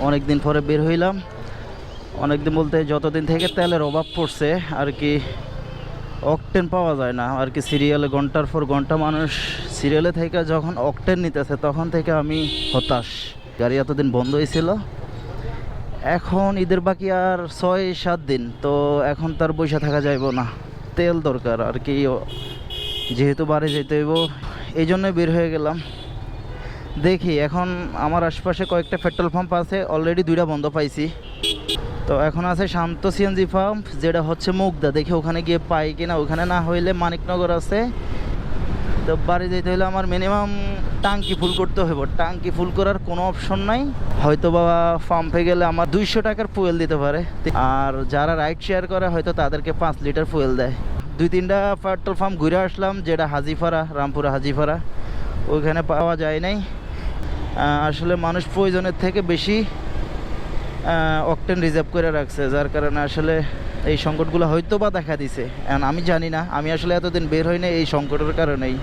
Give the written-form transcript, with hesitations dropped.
অনেক দিন পরে বের হইলাম। অনেক দিন বলতে যতদিন থেকে তেলের অভাব পড়ছে আর কি, অকটেন পাওয়া যায় না আর কি। সিরিয়ালে ঘন্টার পর ঘন্টা মানুষ সিরিয়ালে থেকে যখন অকটেন নিতেছে তখন থেকে আমি হতাশ। গাড়ি এতদিন বন্ধ হয়েছিল, এখন ঈদের বাকি আর 6-7 দিন, তো এখন তার বসে থাকা যাইব না, তেল দরকার আর কি। যেহেতু বাড়ি যেতে হইব, এই জন্যই বের হয়ে গেলাম। দেখি এখন আমার আশপাশে কয়েকটা পেট্রোল পাম্প আছে, অলরেডি 2টা বন্ধ পাইছি। তো এখন আছে শান্ত সিএনজি পাম্প, যেটা হচ্ছে মুগদা। দেখি ওখানে গিয়ে পাই কিনা। ওখানে না হইলে মানিকনগর আছে। তো বাড়ি যেতে হলে আমার মিনিমাম টাঙ্কি ফুল করতে হইব। টাঙ্কি ফুল করার কোনো অপশন নাই। হয়তো বা পাম্পে গেলে আমার 200 টাকার ফুয়েল দিতে পারে, আর যারা রাইড শেয়ার করে হয়তো তাদেরকে 5 লিটার ফুয়েল দেয়। 2-3টা পেট্রোল পাম্প ঘুরে আসলাম, যেটা হাজিপাড়া, রামপুরা হাজিপাড়া, ওইখানে পাওয়া যায় নাই। আসলে মানুষ প্রয়োজনের থেকে বেশি অকটেন রিজার্ভ করে রাখছে, যার কারণে আসলে এই সংকটগুলো হয়তো বা দেখা দিছে। আমি জানি না, আমি আসলে এতদিন বের হই না এই সংকটের কারণেই।